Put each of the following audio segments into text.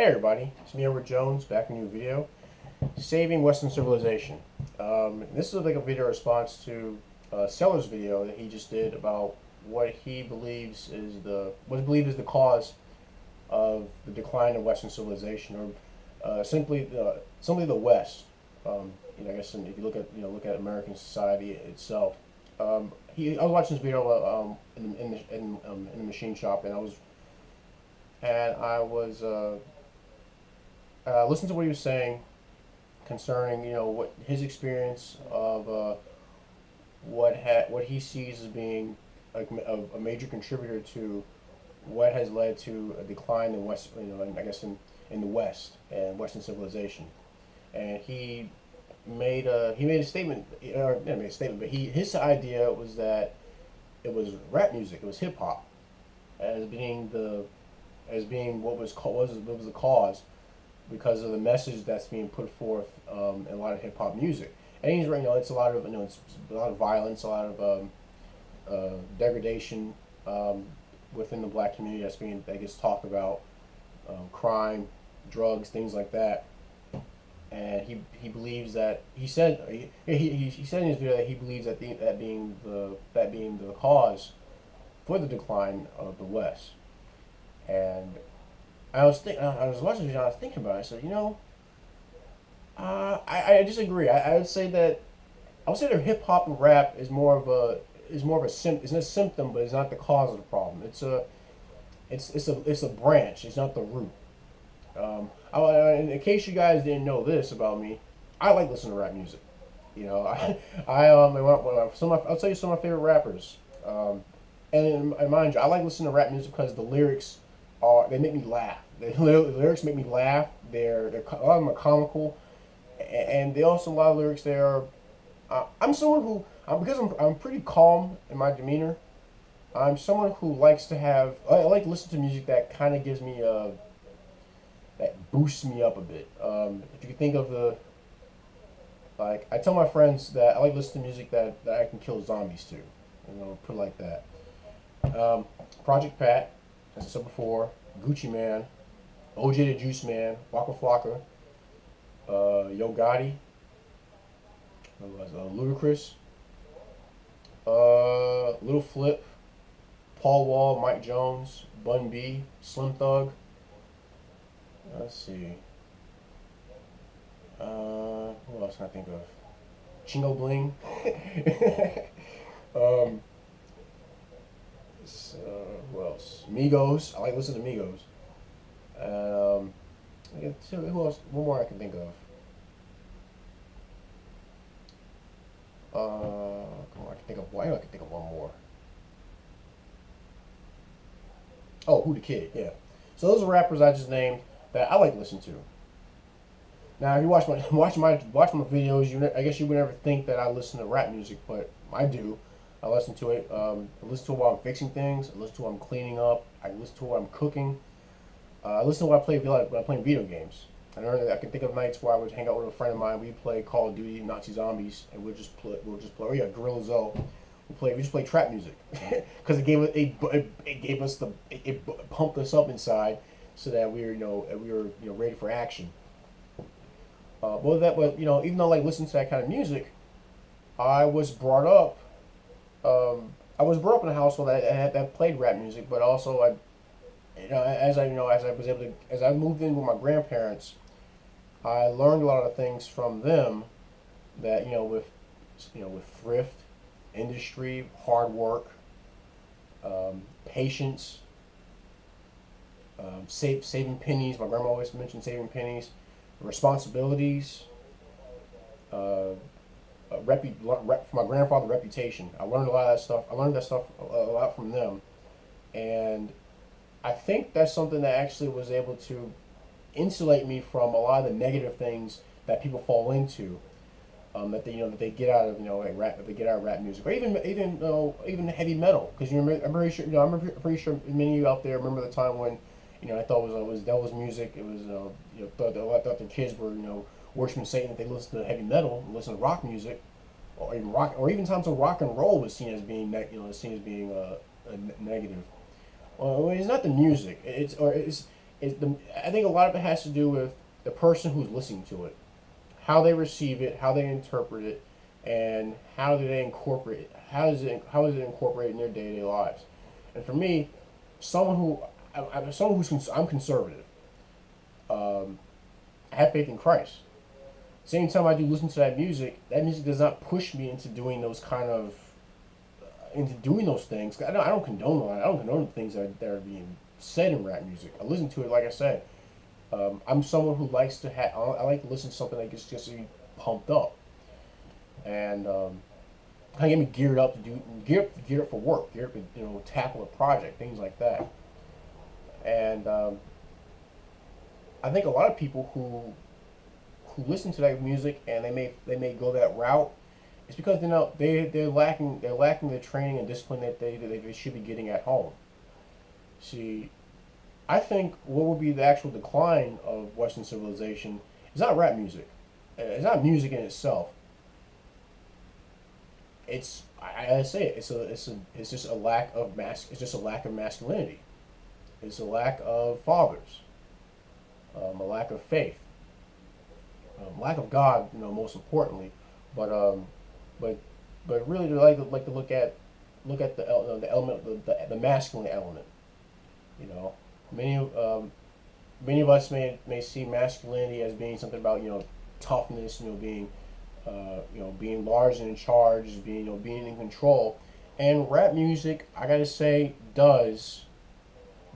Hey everybody, it's me Edward Jones, back in a new video, Saving Western Civilization. This is like a video response to Seller's video that he just did about what he believes is the cause of the decline of Western civilization, or simply the West. I guess if you look at American society itself. I was watching this video in the machine shop, and I was listened to what he was saying concerning what his experience of what he sees as being a major contributor to what has led to a decline in West, I guess in the West and Western civilization. And he made a statement, or not made a statement, but his idea was that it was rap music, it was hip hop, as being what was the cause, because of the message that's being put forth in a lot of hip hop music. And he's right, it's a lot of it's a lot of violence, a lot of degradation within the black community that gets talked about, crime, drugs, things like that. And he believes that he said in his video that he believes that being the cause for the decline of the West. And I was watching the video, I was thinking about it. I said, I disagree. I would say that hip hop and rap is more of a it's a symptom, but it's not the cause of the problem. It's a branch. It's not the root. In case you guys didn't know this about me, I like listening to rap music. I'll tell you some of my favorite rappers. And mind you, I like listening to rap music because the lyrics they make me laugh. The lyrics make me laugh. A lot of them are comical, and they also a lot of lyrics there. I'm someone who because I'm pretty calm in my demeanor. I'm someone who likes to have I like to listen to music that kind of gives me that boosts me up a bit. If you can think of I tell my friends that I like listening to music that I can kill zombies to. Put it like that. Project Pat, as I said before, Gucci Man, OJ the Juice Man, Waka Flocka, Yo Gotti, Ludacris, Little Flip, Paul Wall, Mike Jones, Bun B, Slim Thug. Let's see. Who else can I think of? Chingo Bling. Who else? Migos. I like listening to Migos. Who else? One more I can think of. Come on, I can think of one. I can think of one more. Oh, Who the Kid? Yeah. So those are rappers I just named that I like listening to. Now, if you watch my videos, I guess you would never think that I listen to rap music, but I do. I listen to it. I listen to it while I'm fixing things. I listen to it while I'm cleaning up. I listen to it while I'm cooking. I listen to it when I'm playing video games. I can think of nights where I would hang out with a friend of mine. We'd play Call of Duty, Nazi Zombies, and we'll just play. Oh yeah, Gorilla Zoe. We just play trap music because it pumped us up inside, so that we were ready for action. Even though I like listening to that kind of music, I was brought up. In a household that played rap music, but also as I moved in with my grandparents, I learned a lot of things from them that with thrift, industry, hard work, patience, saving pennies. My grandma always mentioned saving pennies, responsibilities. For my grandfather, reputation. I learned a lot of that stuff. I learned that stuff a lot from them, and I think that's something that actually was able to insulate me from a lot of the negative things that people fall into. That they get out of rap, that they get out of rap music, or even heavy metal. Because I'm pretty sure many of you out there remember the time when I thought it was devil's music. It was thought the kids were worshiping Satan if they listened to heavy metal, and listen to rock music, or even times when rock and roll was seen as being negative. Well, it's not the music. I think a lot of it has to do with the person who's listening to it, how they receive it, how they interpret it, and how do they incorporate it. How is it incorporated in their day to day lives? And for me, someone who I'm conservative. I have faith in Christ. Same time I do listen to that music does not push me into doing those into doing those things. I don't condone that. I don't condone the things that are being said in rap music. I listen to it, like I said. I'm someone who likes to have. I like to listen to something that gets me pumped up, and kind of get me geared up to geared up for work, geared up to tackle a project, things like that. And I think a lot of people who listen to that music and they may go that route. It's because they're lacking the training and discipline that they should be getting at home. See, I think what would be the actual decline of Western civilization is not rap music. It's not music in itself. I say it. It's just a lack of It's just a lack of masculinity. It's a lack of fathers. A lack of faith. Lack of God. Most importantly, but but really, they like to look at the element, the masculine element. You know, many many of us may see masculinity as being something about toughness, being large and in charge, being in control, and rap music, I gotta say, does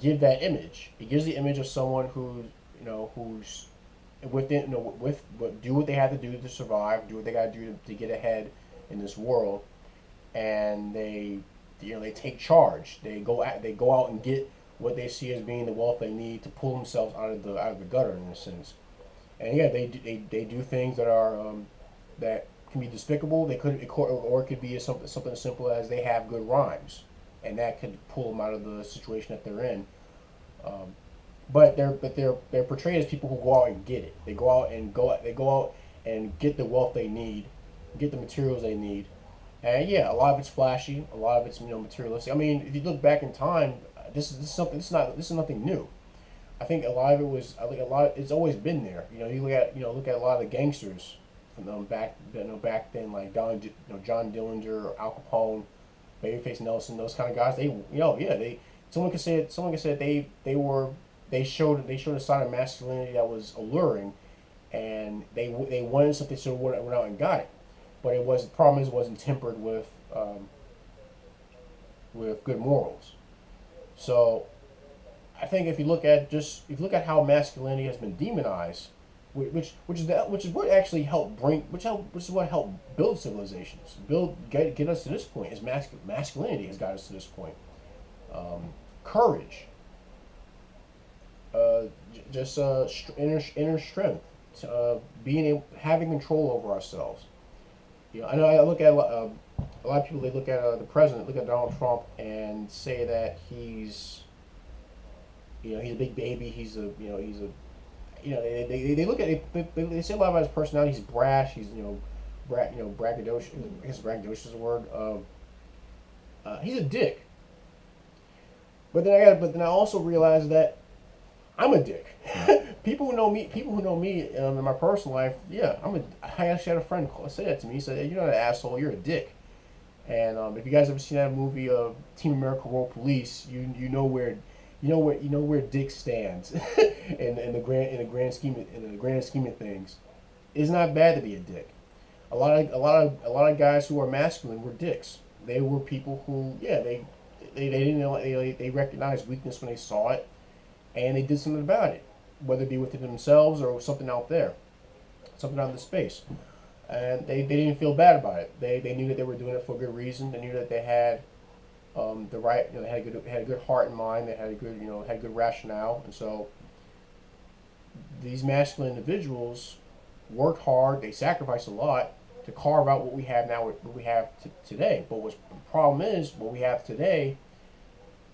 give that image. It gives the image of someone who's within with do what they have to do to survive, do what they gotta do to get ahead in this world, and they take charge. They go out and get what they see as being the wealth they need to pull themselves out of the gutter in a sense. And yeah, they do things that can be despicable. Or it could be something as simple as they have good rhymes, and that could pull them out of the situation that they're in. But they're portrayed as people who go out and get it. They go out and get the wealth they need, get the materials they need. And yeah, a lot of it's flashy, a lot of it's materialistic. I mean, if you look back in time, this is nothing new. I think a lot of it was. I think a lot. It's always been there. You look at a lot of the gangsters from back then, like John Dillinger, Al Capone, Babyface Nelson, those kind of guys. Someone could say they showed a side of masculinity that was alluring, and they wanted something, so went out and got it. But the problem is it wasn't tempered with good morals. So I think if you look at how masculinity has been demonized, which is what actually which is what helped build civilizations, get us to this point. Is masculinity has got us to this point. Courage, inner strength, having control over ourselves. I know I look at a lot of people. They look at the president, look at Donald Trump, and say that he's a big baby. They look at they say a lot about his personality. He's brash. He's braggadocious. I guess braggadocious is a word. He's a dick. But then I also realize that I'm a dick. People who know me in my personal life, yeah, I actually had a friend say that to me. He said, "You're not an asshole. You're a dick." And if you guys ever seen that movie of Team America: World Police, you know where Dick stands in the grand scheme of things. It's not bad to be a dick. A lot of guys who are masculine were dicks. They were people who they didn't know, they recognized weakness when they saw it, and they did something about it, whether it be within themselves or something out there, something out in the space. And they didn't feel bad about it. They knew that they were doing it for a good reason. They knew that they had the right, they had a good heart and mind. They had a good, had good rationale. And so these masculine individuals worked hard. They sacrificed a lot to carve out what we have now, what we have today. But the problem is, what we have today,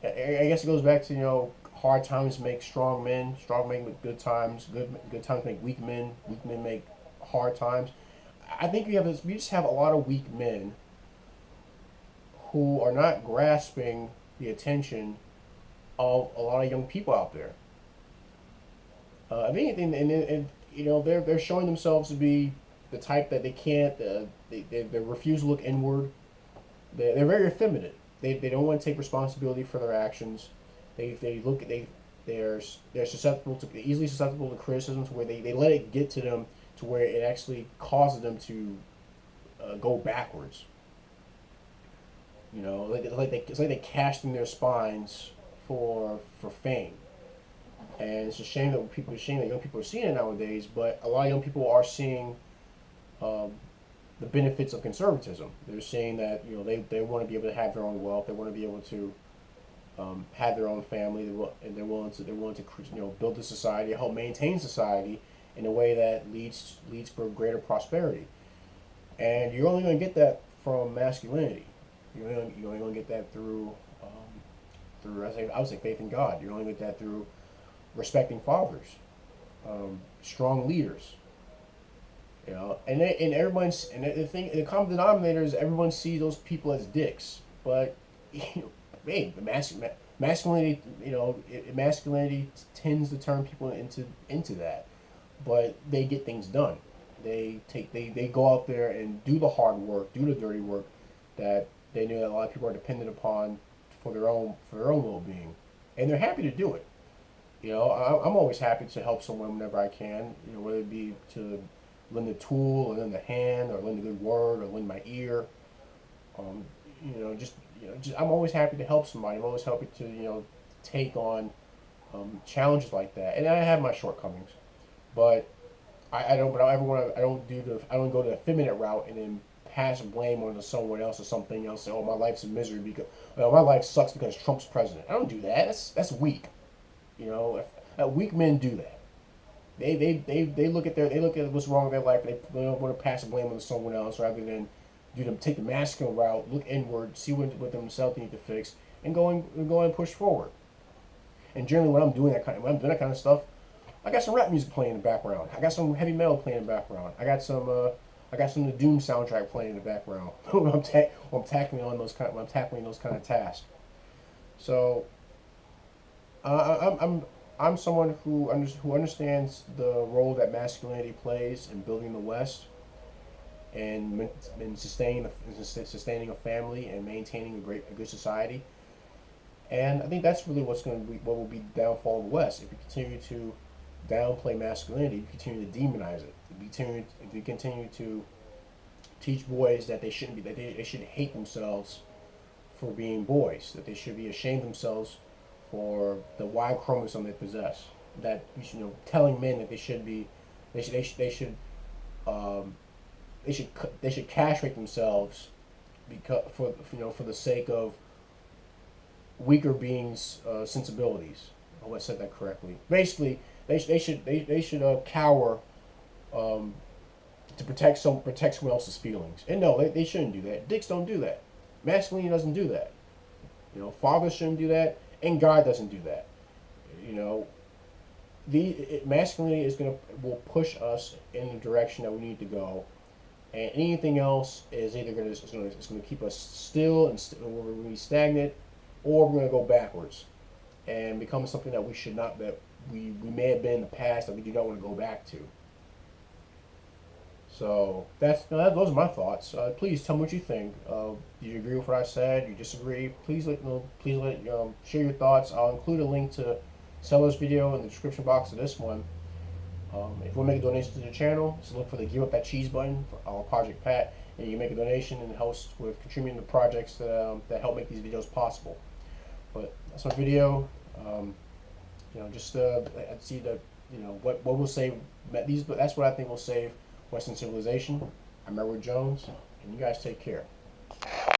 I guess it goes back to, hard times make strong men, strong men make good times, good times make weak men make hard times. I think we just have a lot of weak men who are not grasping the attention of a lot of young people out there. If anything, and you know, they're showing themselves to be the type that they can't. They refuse to look inward. They're very effeminate. They don't want to take responsibility for their actions. They look at they're susceptible to easily susceptible to criticisms where they let it get to them to where it actually causes them to go backwards. You know, it's like they cast in their spines for fame, and it's a shame that it's a shame that young people are seeing it nowadays. But a lot of young people are seeing um, the benefits of conservatism. They're saying that you know they want to be able to have their own wealth. They want to be able to have their own family. And they're willing to you know build a society, help maintain society in a way that leads for greater prosperity. And you're only going to get that from masculinity. You're only going to get that through I would say faith in God. You're only going to get that through respecting fathers, strong leaders. You know, and everyone's and the common denominator is everyone sees those people as dicks. But you know, hey, masculinity, you know, masculinity tends to turn people into that. But they get things done. They go out there and do the hard work, do the dirty work that they know that a lot of people are dependent upon for their own well-being, and they're happy to do it. You know, I'm always happy to help someone whenever I can. You know, whether it be to lend a tool, or lend a hand, or lend a good word, or lend my ear. Um, just I'm always happy to help somebody. I'm always happy to take on challenges like that. And I have my shortcomings, but I don't. But I don't ever want to. I don't go the effeminate route and then pass blame onto someone else or something else. Say, oh, my life's a misery because my life sucks because Trump's president. I don't do that. That's weak. You know, weak men do that. They look at what's wrong with their life. They don't want to pass the blame on someone else rather than take the masculine route, look inward, see what themselves need to fix, and go and push forward. And generally, when I'm doing that kind of stuff, I got some rap music playing in the background. I got some heavy metal playing in the background. I got some of the Doom soundtrack playing in the background when I'm tackling those kind of tasks. So I'm someone who understands the role that masculinity plays in building the West and in sustaining a family and maintaining a good society. And I think that's really what will be the downfall of the West if we continue to downplay masculinity, if we continue to demonize it, if we continue to teach boys that they shouldn't be, that they should hate themselves for being boys, that they should be ashamed of themselves for the Y chromosome they possess. That telling men that they should castrate themselves because for the sake of weaker beings' sensibilities. I hope I said that correctly. Basically, they should cower to protect someone else's feelings. And no, they shouldn't do that. Dicks don't do that. Masculinity doesn't do that. Fathers shouldn't do that, and God doesn't do that. Masculinity will push us in the direction that we need to go, and anything else is either going to keep us still and we're going to be stagnant, or we're going to go backwards and become something that we may have been in the past that we do not want to go back to. So those are my thoughts. Please tell me what you think. Do you agree with what I said? Do you disagree? Please share your thoughts. I'll include a link to Seller's video in the description box of this one. If you want to make a donation to the channel, just look for the Give Up That Cheese button for our Project Pat, and you can make a donation and it helps with contributing to projects that help make these videos possible. But that's my video. Just see that what will save these. That's what I think will save Western civilization. I'm Edward Jones, and you guys take care.